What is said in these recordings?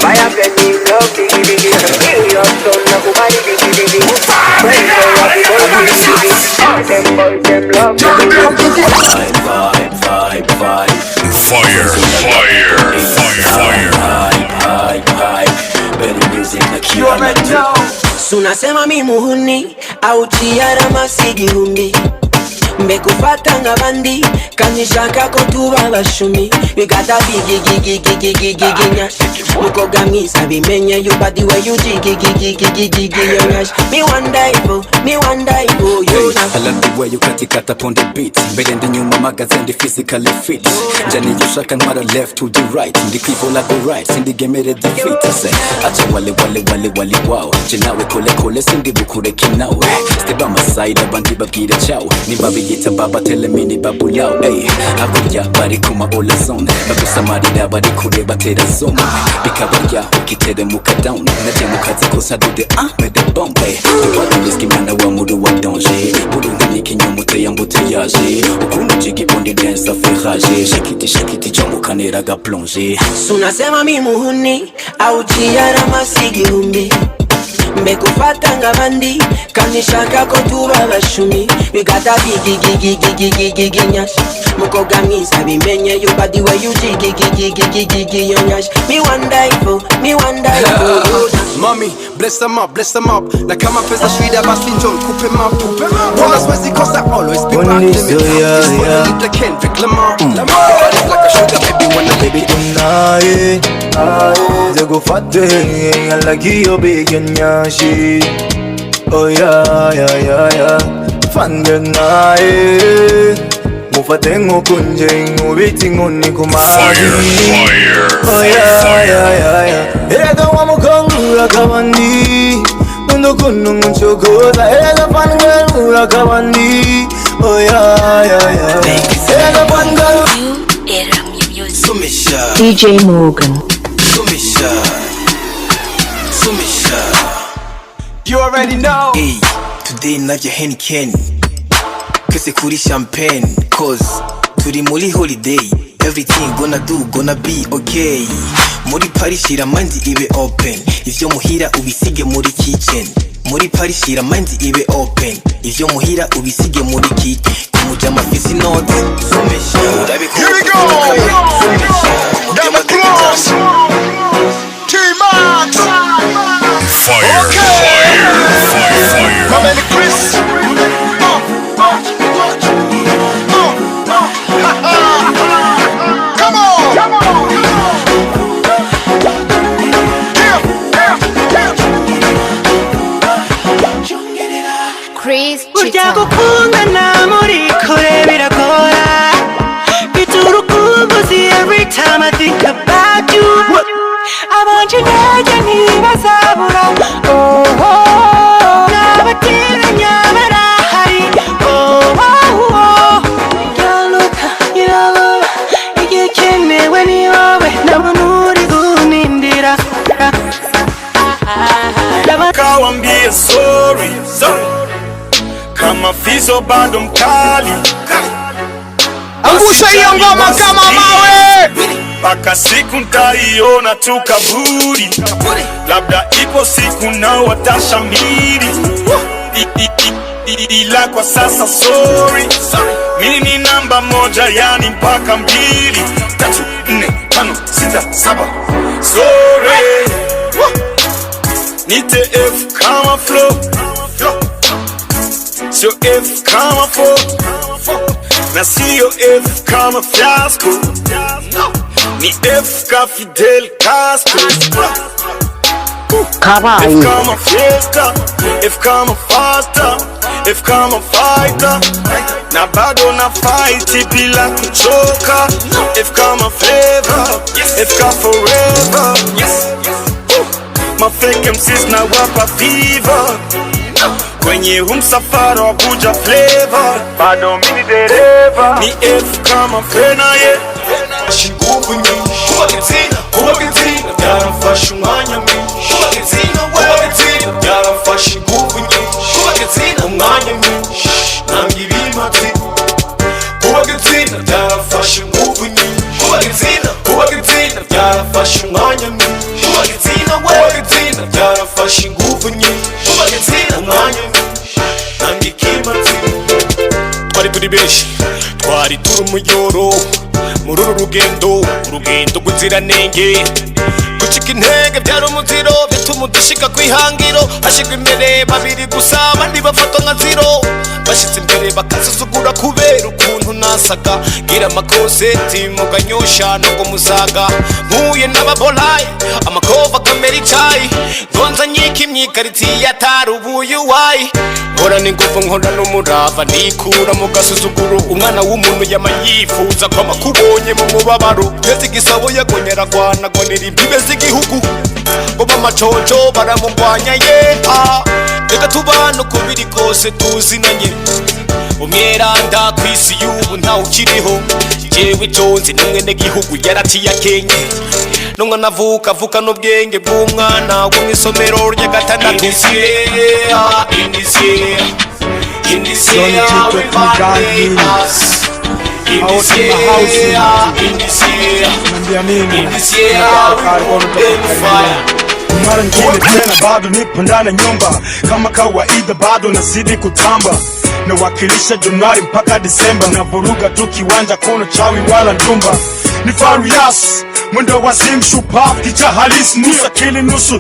Vaya que ni lo digi digi. Y yo son la cubari digi digi. Them boys them love me. Vibe. Fire. Better music na kila mtu. Sunasema mi muhuni au chiara masigihumbi. Mbekufata ngabandi kanishaka ko tuba bashumi. We got a big nyash. Mukoga misa bimenye you body where you gigi nyash. Me one day for you. I love the way you katikata upon the beat. Mbele ndi nyuma magazine physically fit. Jani you shaka mara left to the right. The people like go right, sindi gemere defeat. Say acha wale wow. Jinawe kole sindi bukure kinawe. Stay by my side abandi babwire ciao. Ni babiyita baba telemini babu yao. Hey, hakurya bari kuma all zone. Bagusamarira bari kure batera zone. Bikabarya ukitere muka down. Naje mukazi kosa dude med the bomb. The one riski mana wa mudu wa danger. Burundi kinyomute ya mbuteyage. Ukunu jigi bondi dance affairage. Shakiti chomu kanera ga plonger. Sunasema mi muhuni au chiara masigihumbi. Mbekufata ngabandi kanishaka ko tuba bashumi. We got a big nyash. Mukoga misa bimenye you body where you gigi nyash. Me one day for you. Mommy, bless them up. Na kama pesa shida basi njoo kupe mapu. Wana swezi kosa always be back to me. This one need the Kendrick Lamar. It's like a sugar baby when the baby tonight. Zego fate like you big nyashi. Oh yeah. Fangel nae. Mufate ngokunje ngubiti ngoni kumari. Oh yeah. Ega wamukongu kabandi. Ndo kunu nchokoza. Ega fangel kabandi. Oh yeah. Ega fangel. Sumisha. DJ Molgan. Sumisha. You already know. Hey, today naje Heineken. Kese kuri champagne. Cause turi muri holiday. Everything gonna be okay. Muri Paris shira mandi ibe open. Ivyo muhira ubisige muri kitchen. Muri Paris shira mandi ibe open. Ivyo muhira ubisige muri kitchen. Kumuja mafisi note. Sumisha. Here we go. Double cross. T-Max. Fire. Come in, Chris. Come on. Chris Urya gukundana muri kure biragora. Biturukumbuzi every time I think about you. Abanje ntajya ntibazabura. N'abateranya barahari. Yaluka igikenewe ni wowe. Ndabona uri guhindira. Kawambie sorry. Kama fizo bado mkali. Angusha hiyo ngoma kama mawe. Paka siku ntaiona tu kaburi. Labda ipo siku nao watashamiri. Ila kwa sasa sorry. Mimi ni namba moja yani mpaka 2 3 4 5 6 7. Sorry. Nite F kama flow. Sio F kama flow. Na sio F kama fiasco. Ni F ka Fidel Castro. F kama fiesta. F kama faster. F kama fighter. Na bado na fight bila kuchoka. F kama flavor. F ka forever. Mafake MCs na wapa fever. Kwenye msafara wa buja flavor. Bado mini dereva. Ni F kama fena ye. Shinguvu nyinshi. Kubagitina yaramfashe umwanya mwinshi. Yaramfashe inguvu nyinshi. Umwanya mwinshi. Nanga ibimazi. Kubagitina yaramfashe inguvu nyinshi. Yaramfashe umwanya mwinshi. rugendo urugendo rw'inziranenge gucika intege byari umuziro bituma udashika kwihangiro hashigwa imbere babiri gusa abandi bafatwa nka zero bashitse imbere bakasuzugura kubera ukuntu nasaga gira amakoseti muganyosha no kumusaga mpuye n'ababolayi amakova kamera icayi ngonza nyika imyikaritiye atari ubuye wayi nkora n'ingufu nkora n'umurava nikura mu gasuzuguro umwana w'umuntu yama yifuza ko amakubonye mu mubabaro twese igisabo yagonyera gwanagwanira imbibe z'igihugu bo bamacoco baramugwanya reka tubana uko biri kose tuzinanye umweranda kw'isi y'ubu ntawe ukiriho jewe tonzi n'umwene gihugu yaratiye akenye n'umwana avuka n'ubwenge bw'umwana wo mw'isomero ry'agatandatu in this year we validate us in this year we open fire. Mara nyingine tena bado nipo ndani nyumba kama kawaida bado nazidi kutamba nawakilisha Januari mpaka Disemba na vuruga tu kiwanja kuna chawi wala ndumba ni Farias mwendo wa zimshupa kicha halisi nusa kili nusu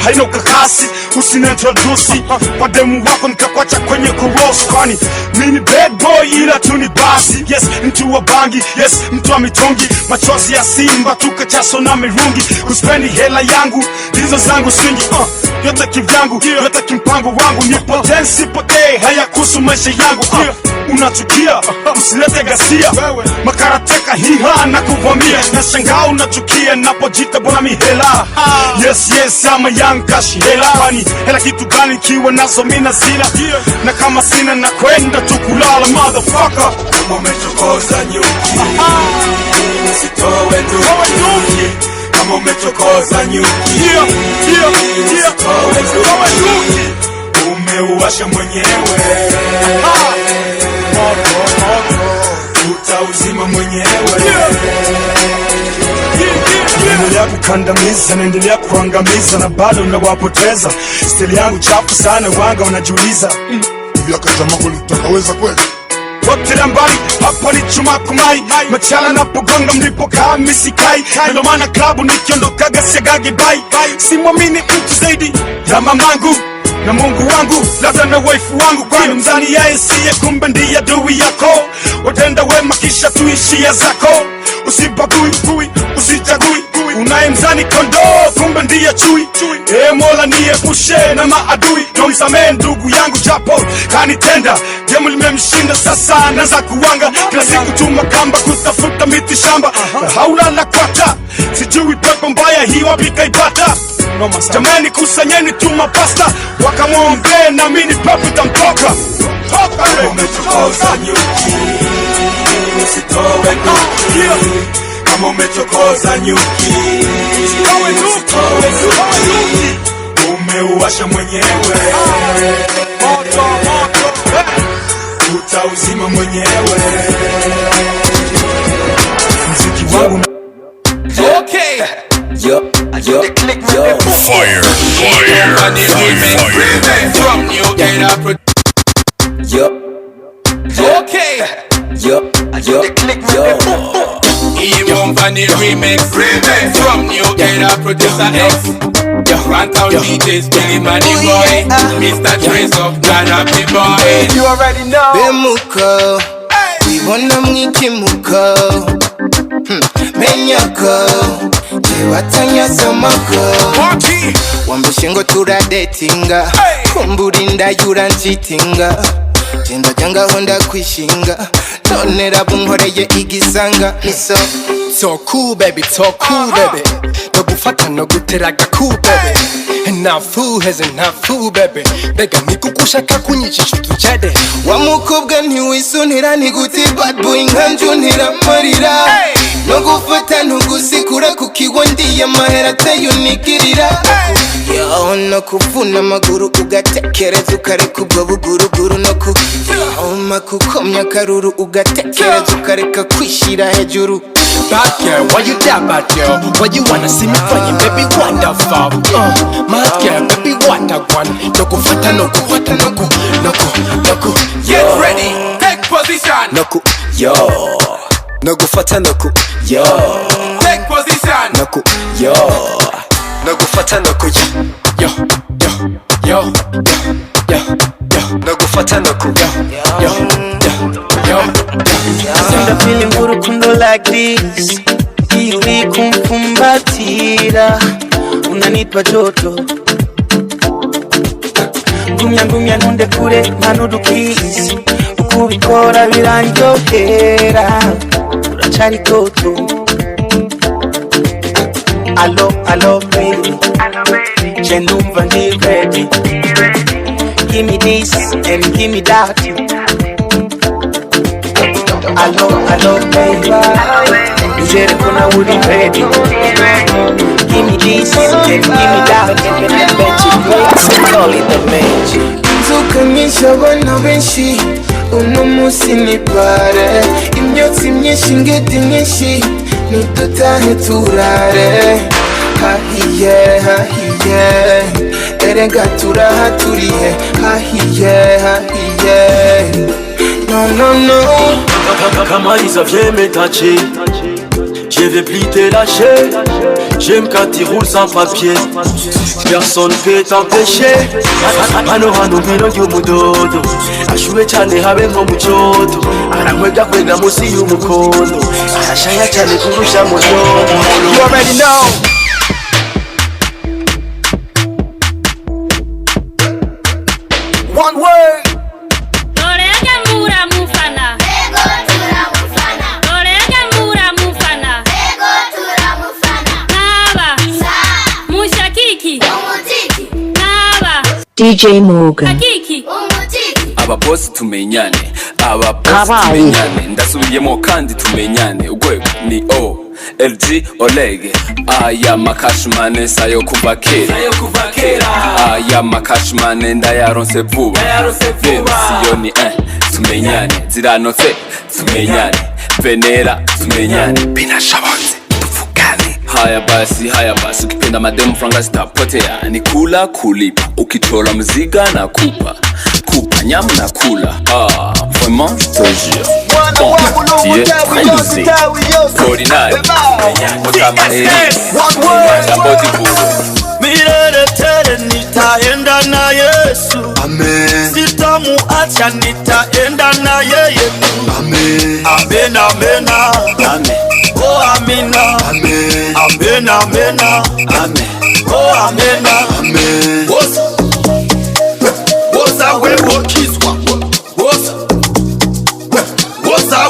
haino kakasi usinentrodusi kwa demu wako nikakwacha kwenye kuross kwani mini bad boy ila tu ni basi yes mtu wa bangi yes mtu wa mitongi machozi ya simba tukachaso na mirungi kuspendi hela yangu hizo zangu swingi yote kivyangu yote kimpango wangu ni potensi potee haya kuhusu maisha yangu unachukia usilete gasia makarateka hiha na kuvamia na shangao unachukia napojita bona mihela yes ama young cash hela kwani hela kitu gani kiwa nazo mina sina na kama sina na kwenda tukulala motherfucker kama umechokoza nyuki usitowe nyuki kama umechokoza nyuki usitowe nyuki umeuwasha mwenyewe utauzima mwenyewe naendelea kukandamiza naendelea kuangamiza na bado nawapoteza stili yangu chafu sana wanga wanajiuliza vyaka jamangu litakaweza kweli Waptira mbali, hapa ni chuma kumai Machala na pogonga mlipo kaa misikai Ndio maana klabu nikiondokaga siagagi bai Simwamini mtu zaidi ya mamangu na Mungu wangu labda na waifu wangu kwani mzani ya siye kumbe ndiye adui yako watenda wema kisha tuishia zako usibagui usichagui unaye mzani kondoo kumbe ndiye chui Mola niepushe na maadui nomsamee ndugu yangu japo kanitenda demu limemshinda sasa naanza kuwanga kila siku tuma kamba kutafuta miti shamba na haula la kwata sijui pepo mbaya hii wapi kaipata jamani kusanyeni tuma pasta wakamwombee na mini pepo itamtoka kama umechokoza nyuki usitowe nyuki kama umechokoza nyuki usitowe nyuki umeuwasha mwenyewe utauzima mwenyewe mziki wangu okay Fire. From New Gate okay Even Funny remix from New Gate producer X Runtown DJs Billy Money Boy Mr. Trace of Ghana Boy You already know Bemuko Wibona mwikimuko Menyako Jiwatanya somoko Wambishingo turadetinga Kumburinda yuranchitinga Jenda janga honda kwishinga Tonera bunghoreye igisanga Niso So cool baby, so cool baby No gufata no guteraga cool baby Nafu heze nafu baby Bega nikukushaka kunyichisha tujede Wamukobwa ntiwisunira niguti bad boy nkanjunira marira No gufata ntugusikura kukiwa ndiye mahera atayunikirira Yo no kuvuna amaguru ugatekereza ukareka ubwo buguruguru no kuyoma kukomya karuru ugatekereza ukareka kwishira hejuru Bad girl, why you that bad girl? Why you wanna see me flying, baby, wonderful Mad girl, baby, what a one Noku fata, noku Get ready, take position Noku, yo Nagufata naku yo. Take position. Naku yo. Nagufata naku yo yo yo yo yo. Nagufata naku yo yo. I'm feeling urukundo like this. Iri kumfumbatira unanipa joto. Gumya ntunde kure manudukisi. Ukubikora biranjyohera. Uracari toto. Allo baby. Chendumva ndi ready. Give me this and give me that. Allo baby. Nizere kuna uri ready. Give me this and give me that. Call it the magic. Nzukamisha abana benshi uno munsi ni pare. Imyotsi myinshi ngeti myinshi nidutahe turare. Hahiye hahiye erenga turahaturiye. Hahiye hahiye. No. Kamaliza vient me toucher. Je vais plus te lâcher. J'aime quand tu roules sans papier. Personne peut t'empêcher. Hano ngwino y'umudodo. Ashuwe cyane habe nko mu cyoto. Arankwega kwega munsi y'umukondo. Arashaya cyane kurusha mudodo. You already know. One word. DJ Molgan. Aba boss tumenyane, aba boss tumenyane, ndasubiyemo kandi tumenyane. Ugwego ni O LG Olege. Aya makashmane sayo kuva kera. Aya makashmane ndayaronse vuba. Siyoni tumenyane, ziranotse tumenyane, venera tumenyane, binashabonze tuvugane. Haya basi ukipenda mademu franga zitapotea. Ni kula kulipa, ukitola mziga na kupa nyama na kula. Vraiment je te jure. Bon, tu es très lousé. Ordinaire, mutama eri. Ndambodi buru. Milele tele nitaenda na Yesu. Amen. Sitamuacha nitaenda na yeye. Amen. Amen amen. Amen. Oh amina. Amen. Amen amen. Amen. Oh amen. Amen. Woza wewo kiswa. Woza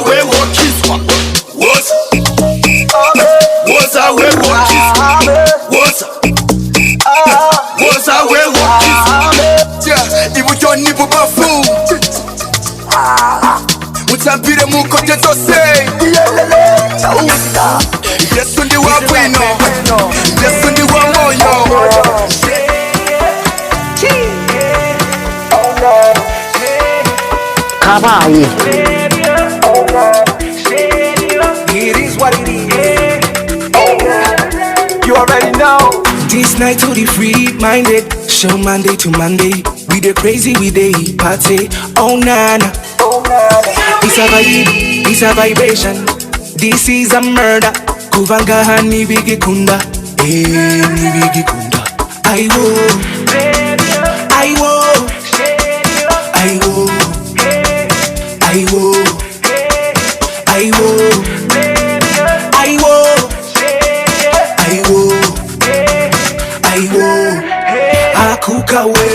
wewo kiswa. Woza wewo kiswa. Woza wewo kiswa. Yeah, ibuyo ni bubafu. Mutambire mukote zose. Yesu ndi wa bwino. Yesu ndi wa moyo. Kawaii. It is what it is. You already know. This night to the free-minded. Show Monday to Monday. We the crazy, we the party. Oh nana. It's a vibe, it's a vibration. This is a murder. Kuvanga hani bigi kunda. Ni bigi kunda. I will. I will. I will. I will. I will. I will. I will. I will. Akuka we.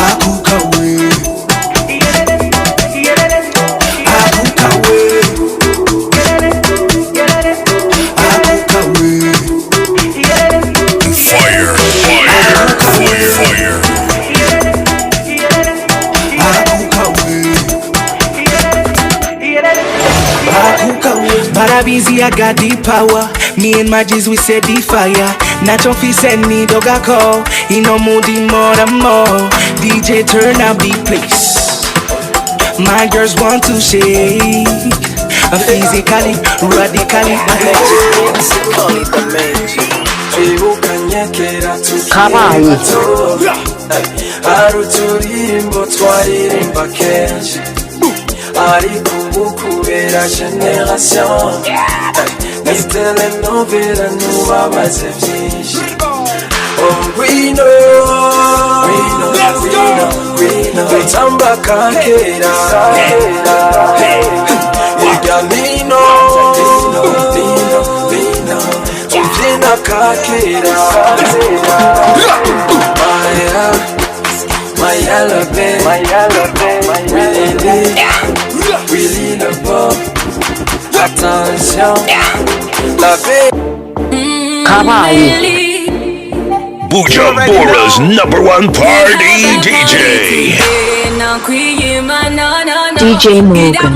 Akuka we. Akuka we. Akuka we. Fire, fire, fire. Barabizi, I got the power. Me and my G's, we set the fire. Nacho fi send me doga call. Ino moody more and more. DJ turn up the place. My girls want to shake. Physically, radically. Call it the magic. Kawaii. Hari uturirimbo twaririmba kenshi. ariko ubu kubera generation nitelenobera nubabaze vyinshi. Oh, we know, Tamba kakera, Igamino, Uvina kakera, my yellow babe, really love, attention, la babe, Kawaii. Bujumbora's #1 party DJ. DJ Molgan.